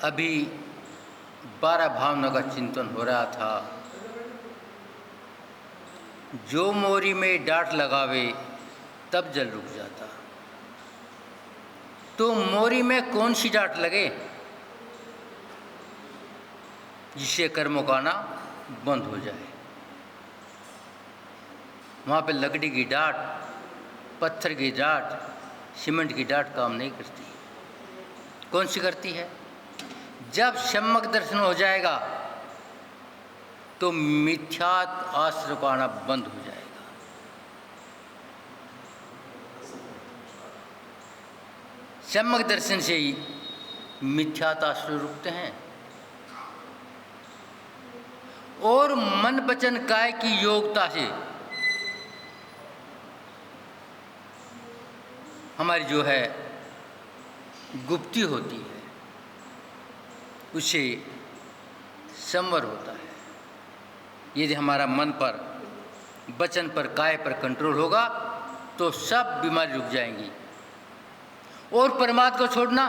अभी 12 भावनाओं का चिंतन हो रहा था। जो मोरी में डांट लगावे तब जल रुक जाता। तो मोरी में कौन सी डांट लगे जिससे कर्मों का आना बंद हो जाए? वहाँ पे लकड़ी की डांट, पत्थर की डांट, सीमेंट की डांट काम नहीं करती। कौन सी करती है? जब सम्यक दर्शन हो जाएगा तो मिथ्यात आश्रय को आना बंद हो जाएगा। सम्यक दर्शन से ही मिथ्यात आश्रय रुकते हैं और मन वचन काय की योग्यता से हमारी जो है गुप्ती होती है, उससे संवर होता है। यदि हमारा मन पर, वचन पर, काय पर कंट्रोल होगा तो सब बीमारी रुक जाएंगी। और परमात्मा को छोड़ना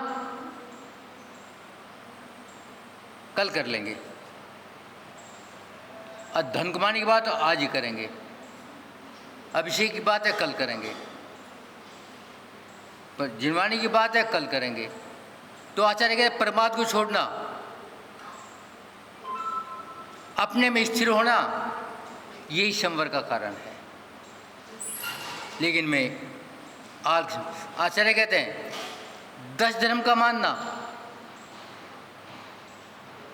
कल कर लेंगे। और धन कमाने की बात आज ही करेंगे। अभिषेक की बात है कल करेंगे। पर जिनवाणी की बात है कल करेंगे। तो आचार्य कहते परमात्मा को छोड़ना, अपने में स्थिर होना, यही संवर का कारण है। लेकिन मैं आचार्य कहते हैं 10 धर्म का मानना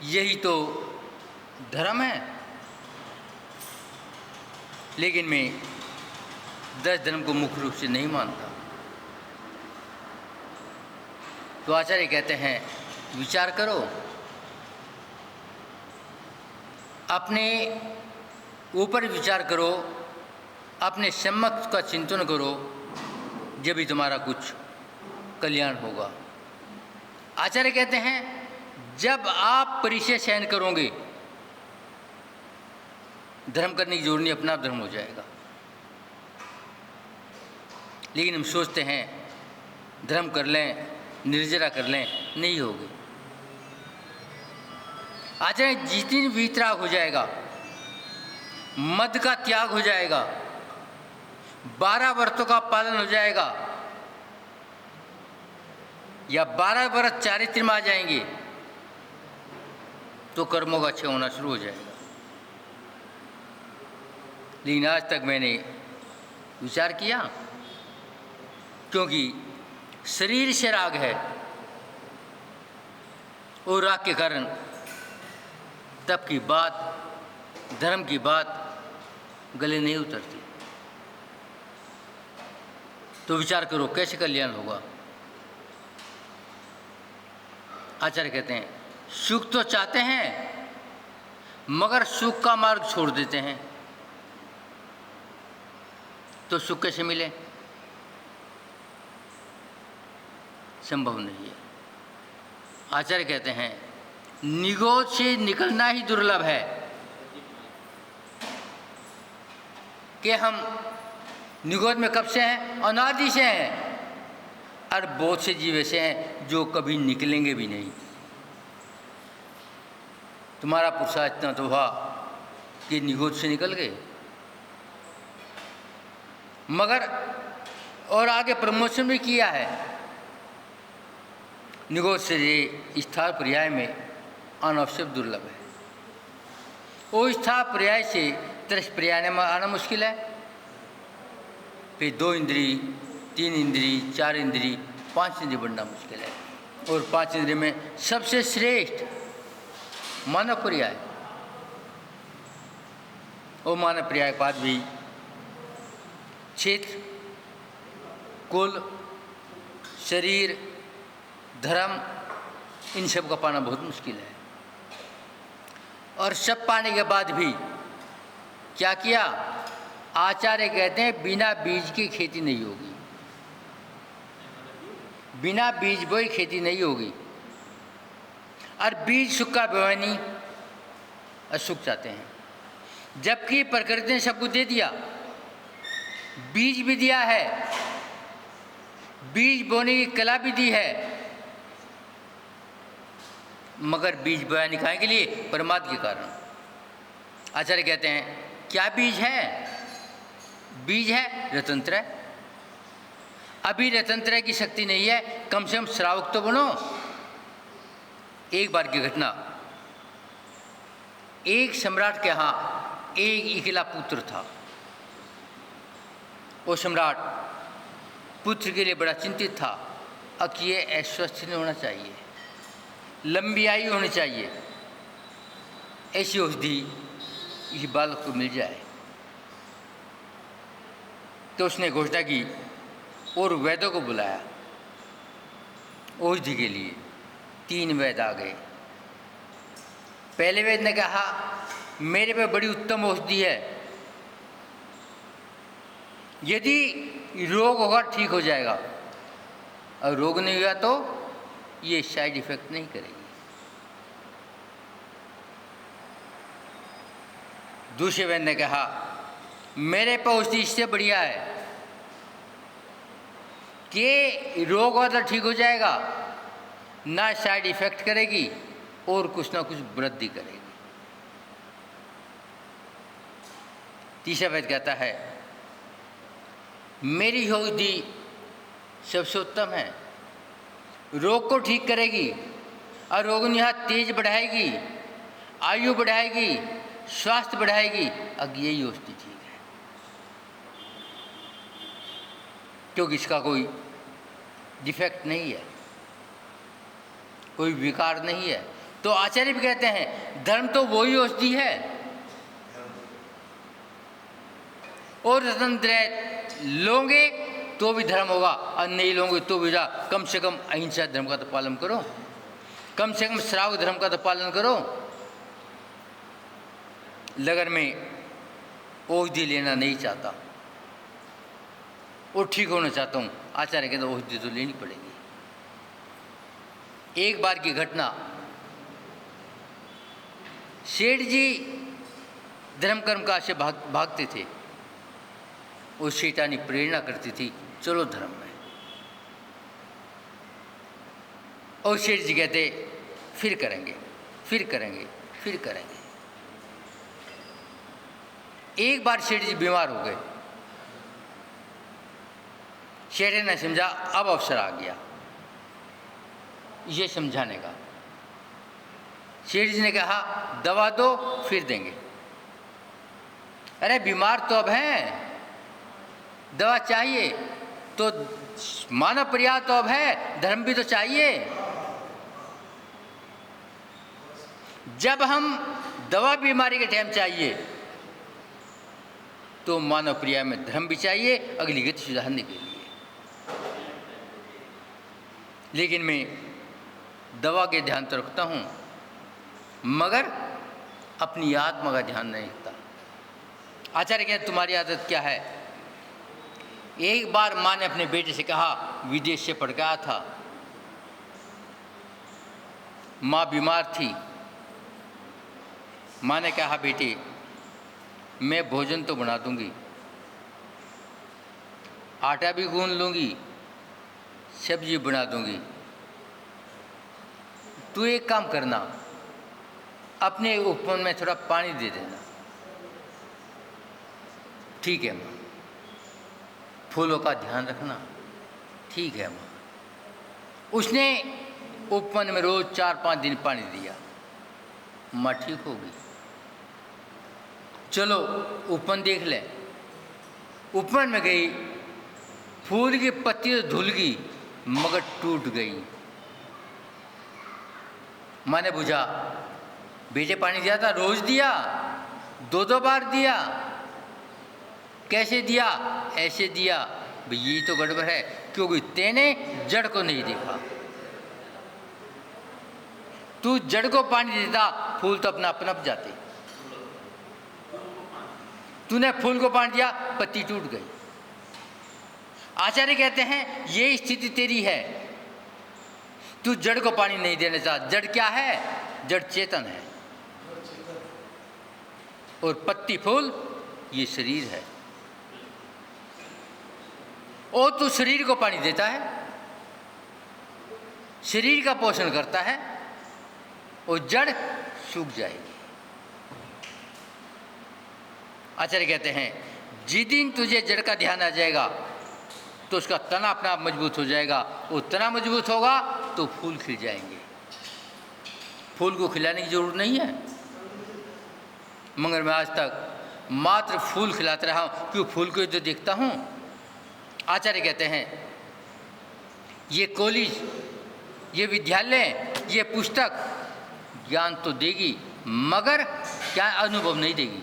यही तो धर्म है। लेकिन मैं 10 धर्म को मुख्य रूप से नहीं मानता। तो आचार्य कहते हैं विचार करो, अपने ऊपर विचार करो, अपने सम्यक का चिंतन करो, जब भी तुम्हारा कुछ कल्याण होगा। आचार्य कहते हैं जब आप परिचय सहन करोगे, धर्म करने की जरूरत नहीं, अपना धर्म हो जाएगा। लेकिन हम सोचते हैं धर्म कर लें, निर्जरा कर लें, नहीं होगी। आचार्य जितनी वितराग हो जाएगा, मद का त्याग हो जाएगा, 12 व्रतों का पालन हो जाएगा, या 12 व्रत चारित्र में आ जाएंगे तो कर्मों का क्षय होना शुरू हो जाएगा। लेकिन आज तक मैंने विचार किया, क्योंकि शरीर से राग है और राग के कारण तप की बात, धर्म की बात गले नहीं उतरती। तो विचार करो कैसे कल्याण होगा। आचार्य कहते हैं सुख तो चाहते हैं मगर सुख का मार्ग छोड़ देते हैं, तो सुख कैसे मिले? संभव नहीं है। आचार्य कहते हैं निगोद से निकलना ही दुर्लभ है कि हम निगोद में कब से हैं? अनादि से हैं। और बहुत से जीव ऐसे हैं जो कभी निकलेंगे भी नहीं। तुम्हारा पुरुषार्थ इतना तो हुआ कि निगोद से निकल गए, मगर और आगे प्रमोशन भी किया है। निगोद से स्थान पर्याय में अनवश्यक दुर्लभ है। वो स्थान पर्याय से तरस पर्याय में आना मुश्किल है। फिर 2 इंद्री, 3 इंद्री, 4 इंद्री, 5 इंद्री बनना मुश्किल है। और 5 इंद्री में सबसे श्रेष्ठ मानव पर्याय, वो मानव पर्याय के बाद भी क्षेत्र, कुल, शरीर, धर्म, इन सब का पाना बहुत मुश्किल है। और सब पाने के बाद भी क्या किया? आचार्य कहते हैं बिना बीज की खेती नहीं होगी। बिना बीज बोई खेती नहीं होगी। और बीज सुख का व्यवहार नहीं, असुख चाहते हैं। जबकि प्रकृति ने सब कुछ दे दिया, बीज भी दिया है, बीज बोने की कला भी दी है, मगर बीज बोया नहीं खाने के लिए प्रमाद के कारण। आचार्य कहते हैं क्या बीज है? बीज है रतनत्रय। अभी रतनत्रय की शक्ति नहीं है, कम से कम श्रावक तो बनो। एक बार की घटना, एक सम्राट के यहाँ एक अकेला पुत्र था। वो सम्राट पुत्र के लिए बड़ा चिंतित था। अब ये अस्वस्थ नहीं होना चाहिए, लंबी आयु होनी चाहिए, ऐसी औषधि इस बालक को मिल जाए। तो उसने घोषणा की और वैद्यों को बुलाया औषधि के लिए। 3 वैद्य आ गए। पहले वैद्य ने कहा मेरे पे बड़ी उत्तम औषधि है, यदि रोग होगा ठीक हो जाएगा, और रोग नहीं हुआ तो ये साइड इफेक्ट नहीं करेगी। दूसरे वैद्य ने कहा मेरे पे औषधि इससे बढ़िया है कि रोग होगा तो ठीक हो जाएगा, ना साइड इफेक्ट करेगी और कुछ ना कुछ वृद्धि करेगी। तीसरा वैद्य कहता है मेरी औषधि सबसे उत्तम है, रोग को ठीक करेगी और रोग निहात तेज बढ़ाएगी, आयु बढ़ाएगी, स्वास्थ्य बढ़ाएगी। अब यही औषधि ठीक है, क्योंकि इसका कोई डिफेक्ट नहीं है, कोई विकार नहीं है। तो आचार्य भी कहते हैं धर्म तो वही औषधि है, और रतनत्रय लोगे तो भी धर्म होगा और नहीं लोगे तो भी जा। कम से कम अहिंसा धर्म का तो पालन करो, कम से कम श्रावक धर्म का तो पालन करो। लगन में औषधि लेना नहीं चाहता और ठीक होना चाहता हूँ, आचार्य कहते औषधि तो लेनी पड़ेगी। एक बार की घटना, सेठ जी धर्म कर्म काज से भागते थे, और शैतानी प्रेरणा करती थी चलो धर्म में। और सेठ जी कहते फिर करेंगे, फिर करेंगे, फिर करेंगे। एक बार सेठ जी बीमार हो गए। शेर ने समझा अब अवसर आ गया ये समझाने का। शेर जी ने कहा दवा दो फिर देंगे। अरे बीमार तो अब हैं, दवा चाहिए तो मानव प्रयास तो अब है, धर्म भी तो चाहिए। जब हम दवा बीमारी के टाइम चाहिए तो मानव क्रिया में धर्म भी चाहिए अगली गति सुधारने के लिए। लेकिन मैं दवा के ध्यान तो रखता हूँ मगर अपनी आत्मा का ध्यान नहीं रखता। आचार्य कहते तुम्हारी आदत क्या है? एक बार माँ ने अपने बेटे से कहा, विदेश से पढ़ के आया था, माँ बीमार थी। माँ ने कहा बेटे मैं भोजन तो बना दूंगी, आटा भी गूंद लूँगी, सब्जी बना दूंगी, तू एक काम करना अपने उपवन में थोड़ा पानी दे देना। ठीक है माँ। फूलों का ध्यान रखना। ठीक है माँ। उसने उपवन में रोज 4-5 दिन पानी दिया, माँ ठीक होगी। चलो उपवन देख ले। उपवन में गई, फूल की पत्ती तो धुल गई मगर टूट गई। माँ ने पूछा बेटे पानी दिया था? रोज दिया, 2-2 बार दिया। कैसे दिया? ऐसे दिया। भाई ये तो गड़बड़ है, क्योंकि तेने जड़ को नहीं देखा। तू जड़ को पानी देता फूल तो अपना पनप जाते। तूने फूल को पानी दिया, पत्ती टूट गई। आचार्य कहते हैं ये स्थिति तेरी है, तू जड़ को पानी नहीं देना चाहता। जड़ क्या है? जड़ चेतन है और पत्ती फूल ये शरीर है। और तू शरीर को पानी देता है, शरीर का पोषण करता है, वो जड़ सूख जाएगी। आचार्य कहते हैं जिस दिन तुझे जड़ का ध्यान आ जाएगा तो उसका तना अपना आप मजबूत हो जाएगा। वो तना मजबूत होगा तो फूल खिल जाएंगे। फूल को खिलाने की जरूरत नहीं है, मगर मैं आज तक मात्र फूल खिलाता रहा हूँ, क्यों फूल को जो देखता हूँ। आचार्य कहते हैं ये कॉलेज, ये विद्यालय, ये पुस्तक ज्ञान तो देगी मगर क्या अनुभव नहीं देगी।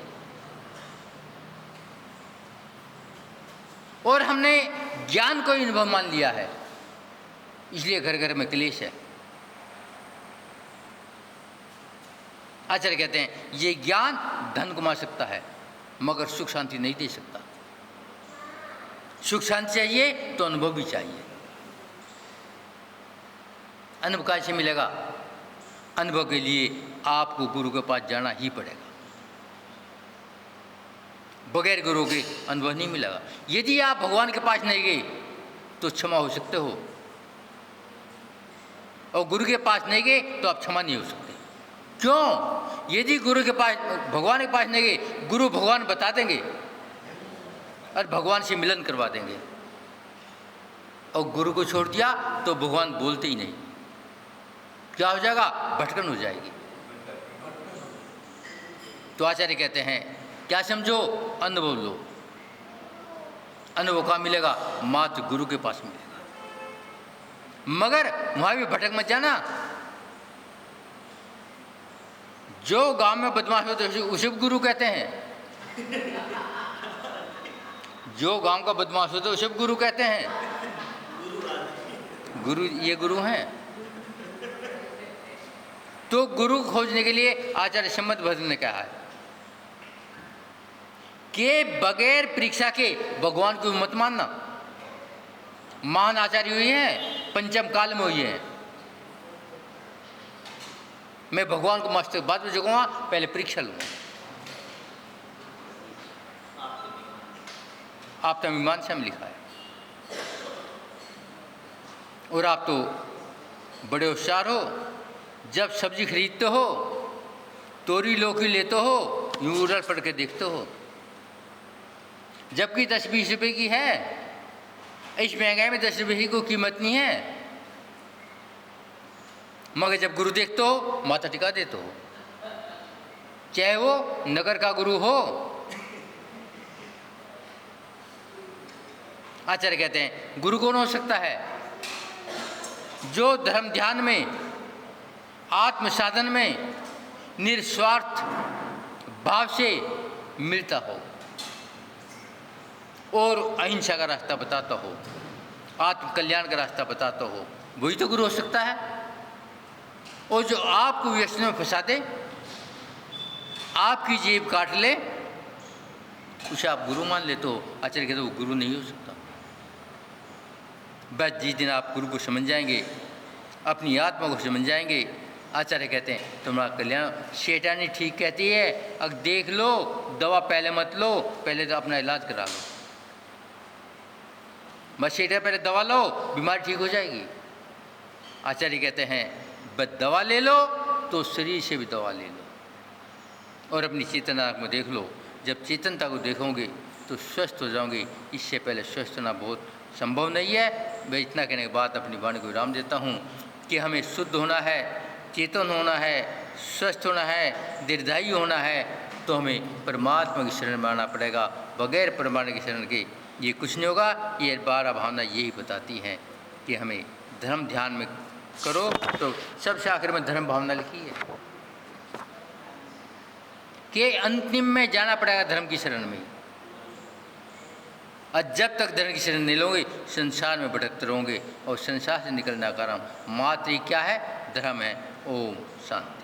और हमने ज्ञान को अनुभव मान लिया है, इसलिए घर घर में क्लेश है। आचार्य कहते हैं ये ज्ञान धन कमा सकता है मगर सुख शांति नहीं दे सकता। सुख शांति चाहिए तो अनुभव भी चाहिए। अनुभव कैसे मिलेगा? अनुभव के लिए आपको गुरु के पास जाना ही पड़ेगा। बगैर गुरु के अनुभव नहीं मिलेगा। यदि आप भगवान के पास नहीं गए तो क्षमा हो सकते हो, और गुरु के पास नहीं गए तो आप क्षमा नहीं हो सकते। क्यों? यदि गुरु के पास, भगवान के पास नहीं गए, गुरु भगवान बता देंगे और भगवान से मिलन करवा देंगे, और गुरु को छोड़ दिया तो भगवान बोलते ही नहीं। क्या हो जाएगा? भटकन हो जाएगी। तो आचार्य कहते हैं क्या समझो? अनुभव लो। अनुभव कहाँ मिलेगा? मात्र गुरु के पास मिलेगा। मगर वहां भी भटक मत जाना। जो गांव में बदमाश होते हैं उसे गुरु कहते हैं। जो गांव का बदमाश होता है उसे गुरु कहते हैं। गुरु, ये गुरु हैं। तो गुरु खोजने के लिए आचार्य सम्मत भद्र ने कहा है कि बगैर परीक्षा के भगवान को मत मानना। महान आचार्य हुए हैं, पंचम काल में हुए हैं। मैं भगवान को मस्त बाद में जगूंगा, पहले परीक्षा लूंगा। आप तो मीमांसा में लिखा है। और आप तो बड़े होशियार हो, जब सब्जी खरीदते हो, तोरी लौकी लेते हो, यूं उड़ल पड़ के देखते हो, जबकि 10-20 रुपये की है। इस महंगाई में 10 रुपये की कोई कीमत नहीं है। मगर जब गुरु देखते हो माथा टिका देते हो, चाहे वो नगर का गुरु हो। आचार्य कहते हैं गुरु कौन हो सकता है? जो धर्म ध्यान में, आत्म साधन में निस्वार्थ भाव से मिलता हो और अहिंसा का रास्ता बताता हो, आत्म कल्याण का रास्ता बताता हो, वही तो गुरु हो सकता है। और जो आपको व्यसन में फंसा दे, आपकी जेब काट ले, उसे आप गुरु मान लेते हो। आचार्य कहते वो गुरु नहीं हो सकता। बस जिस दिन आप गुरु को समझ जाएंगे, अपनी आत्मा को समझ जाएंगे, आचार्य कहते हैं तुम्हारा कल्याण। शैतानी ठीक कहती है अब देख लो, दवा पहले मत लो, पहले तो अपना इलाज करा लो। बस शैतान पहले दवा लो, बीमारी ठीक हो जाएगी। आचार्य कहते हैं बस दवा ले लो तो शरीर से भी दवा ले लो और अपनी चेतना में देख लो। जब चेतनता को देखोगे तो स्वस्थ हो जाओगे। इससे पहले स्वस्थ होना बहुत संभव नहीं है। मैं इतना कहने के बाद अपनी वाणी को विराम देता हूँ कि हमें शुद्ध होना है, चेतन होना है, स्वस्थ होना है, दीर्घायु होना है, तो हमें परमात्मा की शरण में आना पड़ेगा। बगैर परमात्मा की शरण के ये कुछ नहीं होगा। ये 12 भावना यही बताती हैं कि हमें धर्म ध्यान में करो। तो सबसे आखिर में धर्म भावना लिखी है कि अंतिम में जाना पड़ेगा धर्म की शरण में। और जब तक धर्म की शरण नहीं लोगे संसार में भटकते रहोगे और संसार से निकलने का कारण मात्र क्या है? धर्म है। ओम शांति।